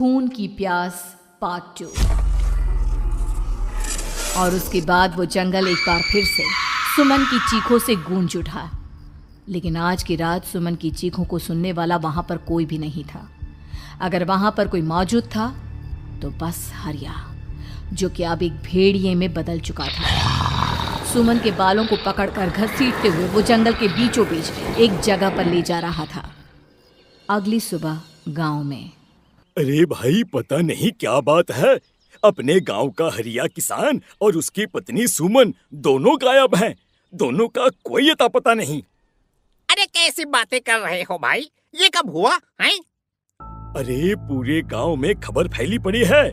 खून की प्यास पार्ट 2। और उसके बाद वो जंगल एक बार फिर से सुमन की चीखों से गूंज उठा। लेकिन आज की रात सुमन की चीखों को सुनने वाला वहां पर कोई भी नहीं था। अगर वहां पर कोई मौजूद था तो बस हरिया, जो कि अब एक भेड़िए में बदल चुका था। सुमन के बालों को पकड़कर घसीटते हुए वो जंगल के बीचों बीच एक जगह पर ले जा रहा था। अगली सुबह गांव में। अरे भाई, पता नहीं क्या बात है, अपने गांव का हरिया किसान और उसकी पत्नी सुमन दोनों गायब हैं। दोनों का कोई अता पता नहीं। अरे कैसी बातें कर रहे हो भाई, ये कब हुआ है? अरे पूरे गांव में खबर फैली पड़ी है।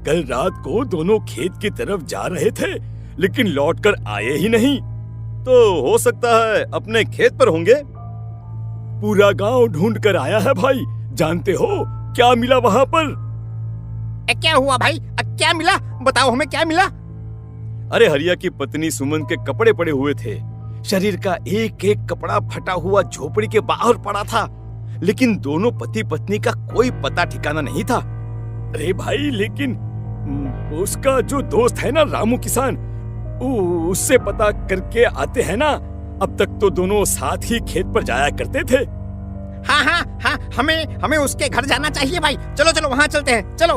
कल रात को दोनों खेत की तरफ जा रहे थे, लेकिन लौटकर आए ही नहीं। तो हो सकता है अपने खेत पर होंगे। पूरा गांव ढूंढ कर आया है भाई। जानते हो क्या मिला वहां पर? क्या हुआ भाई? क्या मिला? बताओ हमें, क्या मिला? अरे हरिया की पत्नी सुमन के कपड़े पड़े हुए थे। शरीर का एक एक कपड़ा फटा हुआ झोपड़ी के बाहर पड़ा था, लेकिन दोनों पति पत्नी का कोई पता ठिकाना नहीं था। अरे भाई, लेकिन उसका जो दोस्त है ना रामू किसान, उससे पता करके आते हैं ना। अब तक तो दोनों साथ ही खेत पर जाया करते थे। हाँ, हमें उसके घर जाना चाहिए भाई। चलो वहाँ चलते हैं, चलो।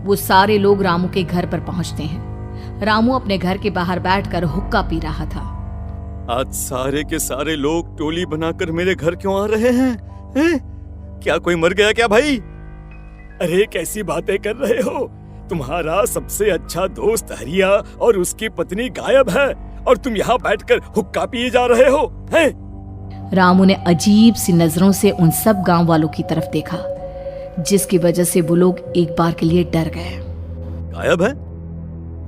वो सारे लोग रामू के घर पर पहुंचते हैं। रामू अपने घर के बाहर बैठकर हुक्का पी रहा था। आज सारे के सारे लोग टोली बनाकर मेरे घर क्यों आ रहे हैं? क्या कोई मर गया क्या भाई? अरे कैसी बातें कर रहे हो? तुम्हारा सबसे अच्छा दोस्त हरिया और उसकी पत्नी गायब है, और तुम यहाँ बैठकर हुक्का पिए जा रहे हो हैं? रामू ने अजीब सी नजरों से उन सब गांव वालों की तरफ देखा, जिसकी वजह से वो लोग एक बार के लिए डर गए। गायब है?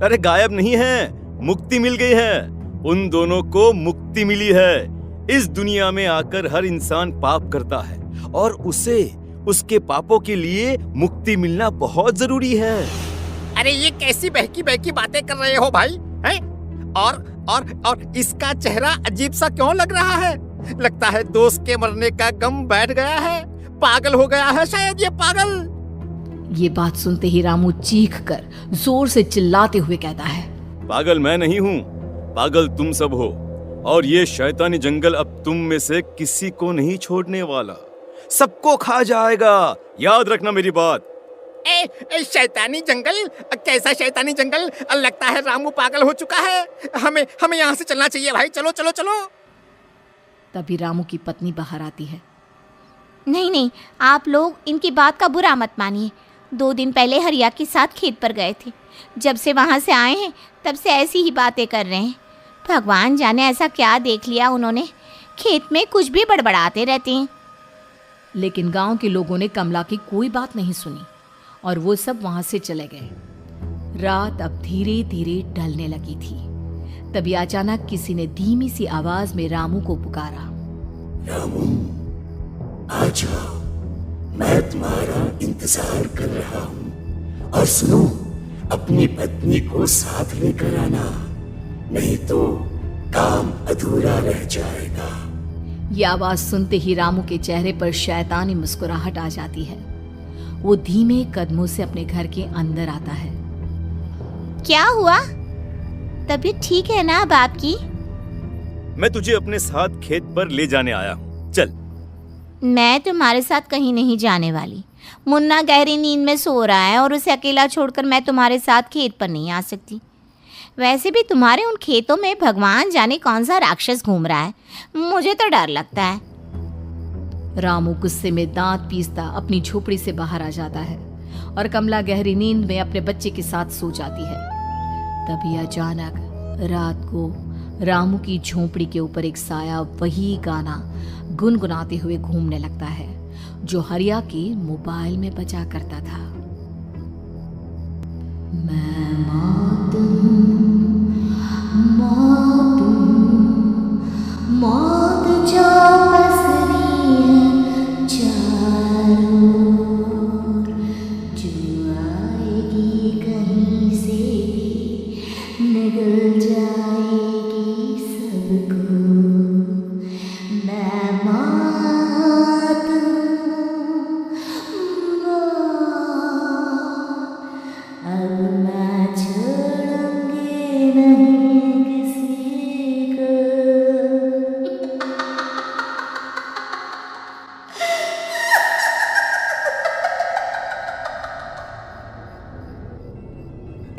अरे गायब नहीं है, मुक्ति मिल गई है। उन दोनों को मुक्ति मिली है। इस दुनिया में आकर हर इंसान पाप करता है, और उसे उसके पापों के लिए मुक्ति मिलना बहुत जरूरी है। अरे ये कैसी बहकी बहकी बातें कर रहे हो भाई, हैं? और इसका चेहरा अजीब सा क्यों लग रहा है? लगता है दोस्त के मरने का गम बैठ गया है। पागल हो गया है शायद ये पागल। ये बात सुनते ही रामू चीख कर जोर से चिल्लाते हुए कहता है, पागल मैं नहीं हूँ, पागल तुम सब हो। और ये शैतानी जंगल अब तुम में से किसी को नहीं छोड़ने वाला, सबको खा जाएगा। याद रखना मेरी बात। शैतानी जंगल? कैसा शैतानी जंगल? लगता है रामू पागल हो चुका है। हमें यहाँ से चलना चाहिए भाई। चलो। तभी रामू की पत्नी बाहर आती है। नहीं, आप लोग इनकी बात का बुरा मत मानिए। 2 दिन पहले हरिया के साथ खेत पर गए थे। जब से वहाँ से आए हैं तब से ऐसी ही बातें कर रहे हैं। भगवान जाने ऐसा क्या देख लिया उन्होंने, खेत में कुछ भी बड़बड़ाते रहते हैं। लेकिन गांव के लोगों ने कमला की कोई बात नहीं सुनी, और वो सब वहां से चले गए। रात अब धीरे धीरे ढलने लगी थी। तभी अचानक किसी ने धीमी सी आवाज में रामू को पुकारा। रामू, आ जाओ, मैं तुम्हारा इंतजार कर रहा हूँ। और सुनो, अपनी पत्नी को साथ लेकर आना, नहीं तो काम अधूरा रह जाएगा। ये आवाज सुनते ही रामू के चेहरे पर शैतानी मुस्कुराहट आ जाती है। वो धीमे कदमों से अपने घर के अंदर आता है। क्या हुआ? तबीयत ठीक है ना अब आपकी? मैं तुझे अपने साथ खेत पर ले जाने आया हूँ, चल। मैं तुम्हारे साथ कहीं नहीं जाने वाली। मुन्ना गहरी नींद में सो रहा है, और उसे अकेला छोड़कर मैं तुम्हारे साथ खेत पर नहीं आ सकती। वैसे भी तुम्हारे उन खेतों में भगवान जाने कौन सा राक्षस घूम रहा है, मुझे तो डर लगता है। रामू गुस्से में दांत पीसता अपनी झोपड़ी से बाहर आ जाता है, और कमला गहरी नींद में अपने बच्चे के साथ सो जाती है। तभी अचानक रात को रामू की झोपड़ी के ऊपर एक साया वही गाना गुनगुनाते हुए घूमने लगता है, जो हरिया के मोबाइल में बजा करता था। मैं मौत जो पसरी है चारों ओर, जो आएगी कहीं से भी निगल जाएगी सबको। मैं मौत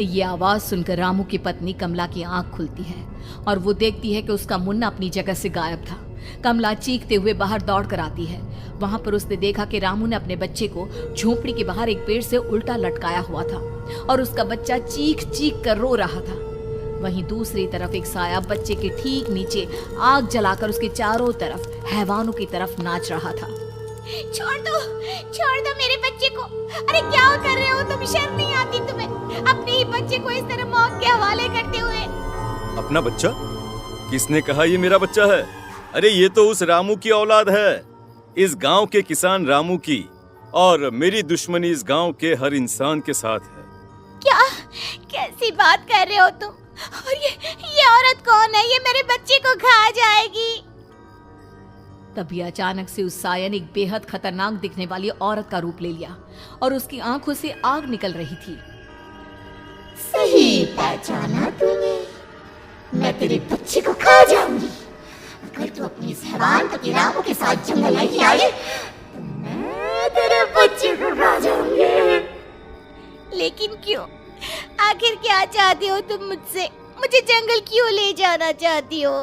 ये आवाज सुनकर रामू की पत्नी कमला की आंख खुलती है और वो देखती है कि उसका मुन्ना अपनी जगह से गायब था। कमला चीखते हुए बाहर दौड़ कर आती है। वहां पर उसने देखा कि रामू ने अपने बच्चे को झोपड़ी के बाहर एक पेड़ से उल्टा लटकाया हुआ था और उसका बच्चा चीख चीख कर रो रहा था। वहीं दूसरी तरफ एक साया बच्चे के ठीक नीचे आग जलाकर उसके चारों तरफ हैवानों की तरफ नाच रहा था। छोड़ दो मेरे बच्चे को। अरे क्या कर रहे हो तुम? शर्म नहीं आती तुम्हें अपने ही बच्चे को इस तरह मौत के हवाले करते हुए? अपना बच्चा? किसने कहा ये मेरा बच्चा है? अरे ये तो उस रामू की औलाद है, इस गांव के किसान रामू की, और मेरी दुश्मनी इस गांव के हर इंसान के साथ है। क्या? कैसी बात कर रहे हो तुम? और ये औरत कौन है? ये मेरे बच्चे को खा जाएगी। तभी अचानक से उस साया ने एक बेहद खतरनाक दिखने वाली औरत का रूप ले लिया और उसकी आंखों से आग निकल रही थी। सही पहचाना तूने, मैं तेरे बच्चे को खा जाऊंगी। अगर तू अपनी इस हैवान पति रामू के साथ जंगल नहीं आई तो मैं तेरे बच्चे को खा जाऊंगी। लेकिन क्यों? आखिर क्या चाहती हो तुम मुझसे? मुझे जंगल क्यों ले जाना चाहती हो?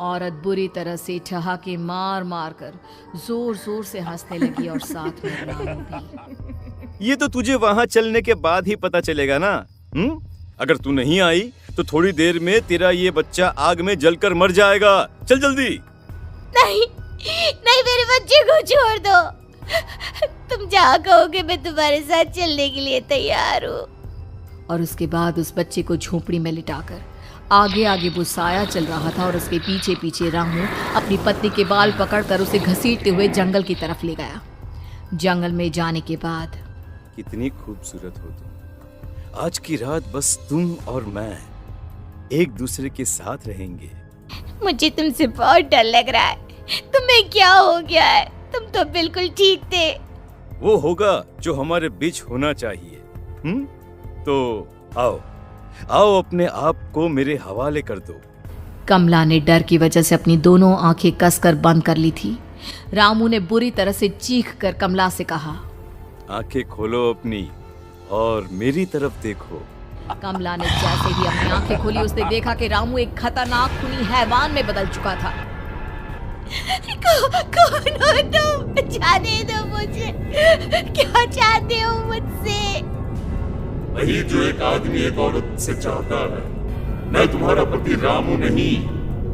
औरत बुरी तरह से ठहाके मार मार कर जोर जोर से हंसने लगी और साथ में रामू भी। ये तो तुझे वहां चलने के बाद ही पता चलेगा ना। अगर तू नहीं आई तो थोड़ी देर में तेरा ये बच्चा आग में जलकर मर जाएगा। चल जल्दी। नहीं नहीं, मेरे बच्चे को छोड़ दो। तुम जहाँ कहोगे मैं तुम्हारे साथ चलने के लिए तैयार हूँ। और उसके बाद उस बच्चे को झोपड़ी में लिटाकर आगे आगे वो साया चल रहा था और उसके पीछे पीछे रामू अपनी पत्नी के बाल पकड़कर उसे घसीटते हुए जंगल की तरफ ले गया। जंगल में जाने के बाद, कितनी खूबसूरत हो तुम। आज की रात बस तुम और मैं एक दूसरे के साथ रहेंगे। मुझे तुमसे बहुत डर लग रहा है। तुम्हें क्या हो गया है? तुम तो बिल्कुल ठीक थे। वो होगा जो हमारे बीच होना चाहिए। तो आओ आओ, अपने आप को मेरे हवाले कर दो। कमला ने डर की वजह से अपनी दोनों आंखें कसकर बंद कर ली थी। रामू ने बुरी तरह से चीख कर कमला से कहा, आंखें खोलो अपनी और मेरी तरफ देखो। कमला ने जैसे ही अपनी आंखें खोली उसने देखा कि रामू एक खतरनाक खूनी हैवान में बदल चुका था। कौन हो तुम? जाने दो मुझे। क्या चाहते हो मुझसे? वही जो एक आदमी एक औरत से चाहता है। मैं तुम्हारा पति रामू नहीं,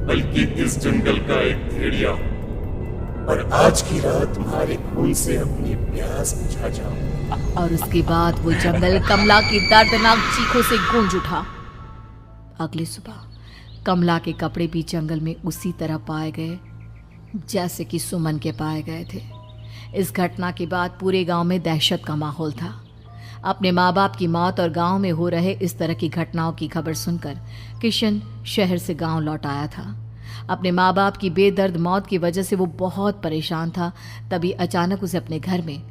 बल्कि इस जंगल का एक भेड़िया हूँ, और आज की रात तुम्हारे खून से अपनी प्यास बुझा जाऊं। और उसके बाद वो जंगल कमला की दर्दनाक चीखों से गूंज उठा। अगली सुबह कमला के कपड़े भी जंगल में उसी तरह पाए गए जैसे कि सुमन के पाए गए थे। इस घटना के बाद पूरे गांव में दहशत का माहौल था। अपने माँ बाप की मौत और गांव में हो रहे इस तरह की घटनाओं की खबर सुनकर किशन शहर से गांव लौट आया था। अपने माँ बाप की बेदर्द मौत की वजह से वो बहुत परेशान था। तभी अचानक उसे अपने घर में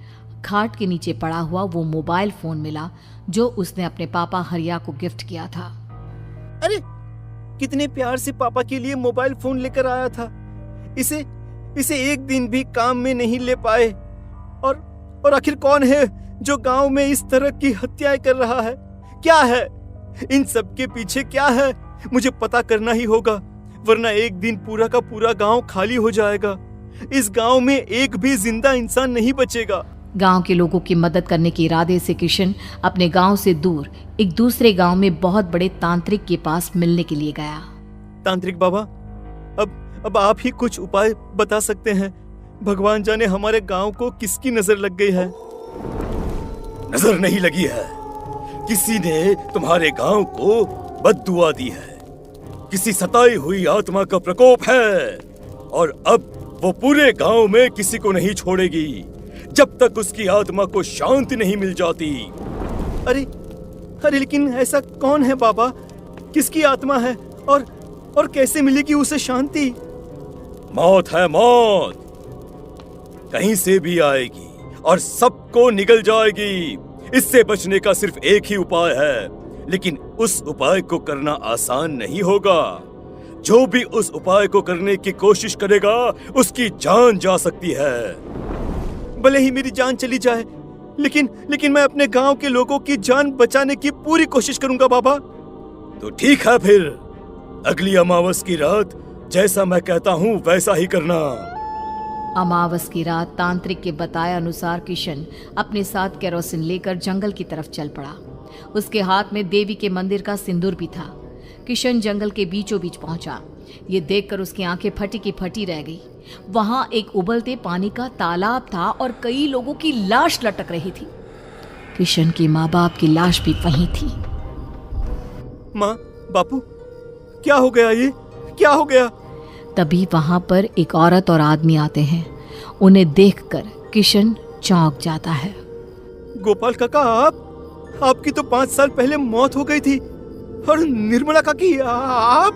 खाट के नीचे पड़ा हुआ वो मोबाइल फोन मिला जो उसने अपने पापा हरिया को गिफ्ट किया था। अरे कितने प्यार से पापा के लिए मोबाइल फोन लेकर आया था। इसे एक दिन भी काम में नहीं ले पाए। और आखिर कौन है जो गांव में इस तरह की हत्याएं कर रहा है? क्या है इन सब के पीछे? क्या है? मुझे पता करना ही होगा, वरना एक दिन पूरा का पूरा गांव खाली हो जाएगा। इस गांव में एक भी जिंदा इंसान नहीं बचेगा। गांव के लोगों की मदद करने के इरादे से किशन अपने गांव से दूर एक दूसरे गांव में बहुत बड़े तांत्रिक के पास मिलने के लिए गया। तांत्रिक बाबा, अब आप ही कुछ उपाय बता सकते हैं। भगवान जाने हमारे गांव को किसकी नजर लग गई है। नजर नहीं लगी है, किसी ने तुम्हारे गांव को बद्दुआ दी है। किसी सताई हुई आत्मा का प्रकोप है और अब वो पूरे गांव में किसी को नहीं छोड़ेगी जब तक उसकी आत्मा को शांति नहीं मिल जाती। अरे लेकिन ऐसा कौन है बाबा? किसकी आत्मा है और कैसे मिलेगी उसे शांति? मौत है, मौत कहीं से भी आएगी और सबको निगल जाएगी। इससे बचने का सिर्फ एक ही उपाय है, लेकिन उस उपाय को करना आसान नहीं होगा। जो भी उस उपाय को करने की कोशिश करेगा उसकी जान जा सकती है। भले ही मेरी जान चली जाए, लेकिन मैं अपने गांव के लोगों की जान बचाने की पूरी कोशिश करूंगा बाबा। तो ठीक है फिर, अगली अमावस की रात जैसा मैं कहता हूँ वैसा ही करना। अमावस की रात तांत्रिक के बताए अनुसार किशन अपने साथ केरोसिन लेकर जंगल की तरफ चल पड़ा। उसके हाथ में देवी के मंदिर का सिंदूर भी था। किशन जंगल के बीचों बीच पहुंचा। ये देखकर उसकी आंखें फटी की फटी रह गई। वहां एक उबलते पानी का तालाब था और कई लोगों की लाश लटक रही थी। किशन की माँ बाप की लाश भी वहीं थी। माँ, बापू, क्या हो गया? ये क्या हो गया? तभी वहां पर एक औरत और आदमी आते हैं। उन्हें देखकर किशन चौंक जाता है। गोपाल काका, आपकी तो 5 साल पहले मौत हो गई थी। और निर्मला काकी, आप?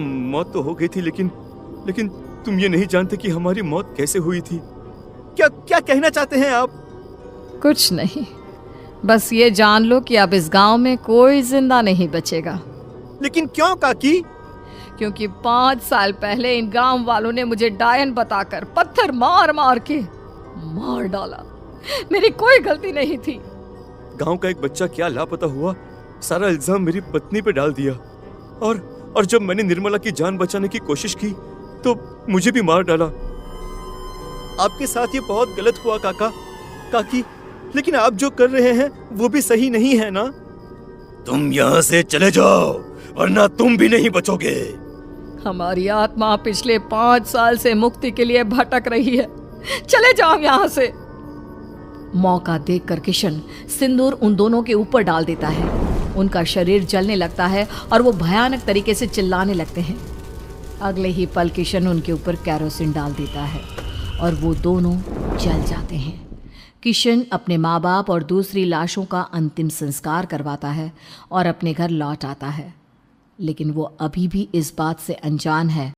मौत तो हो गई थी, लेकिन तुम ये नहीं जानते कि हमारी मौत कैसे हुई थी। क्या कहना चाहते हैं आप? कुछ नहीं, बस ये जान लो कि अब इस गांव में कोई जिंदा नहीं बचेगा। लेकिन क्यों काकी? क्योंकि 5 साल पहले इन गांव वालों ने मुझे डायन बताकर पत्थर मार मार के मार डाला। मेरी कोई गलती नहीं थी। गांव का एक बच्चा क्या लापता हुआ, सारा इल्जाम मेरी पत्नी पे डाल दिया। और जब मैंने निर्मला की जान बचाने की कोशिश की तो मुझे भी मार डाला। आपके साथ ये बहुत गलत हुआ काकी, लेकिन आप जो कर रहे हैं वो भी सही नहीं है ना? तुम यहाँ से चले जाओ वरना तुम भी नहीं बचोगे। हमारी आत्मा पिछले 5 साल से मुक्ति के लिए भटक रही है। चले जाओ यहाँ से। मौका देखकर किशन सिंदूर उन दोनों के ऊपर डाल देता है। उनका शरीर जलने लगता है और वो भयानक तरीके से चिल्लाने लगते हैं। अगले ही पल किशन उनके ऊपर केरोसिन डाल देता है और वो दोनों जल जाते हैं। किशन अपने माँ बाप और दूसरी लाशों का अंतिम संस्कार करवाता है और अपने घर लौट आता है, लेकिन वो अभी भी इस बात से अनजान है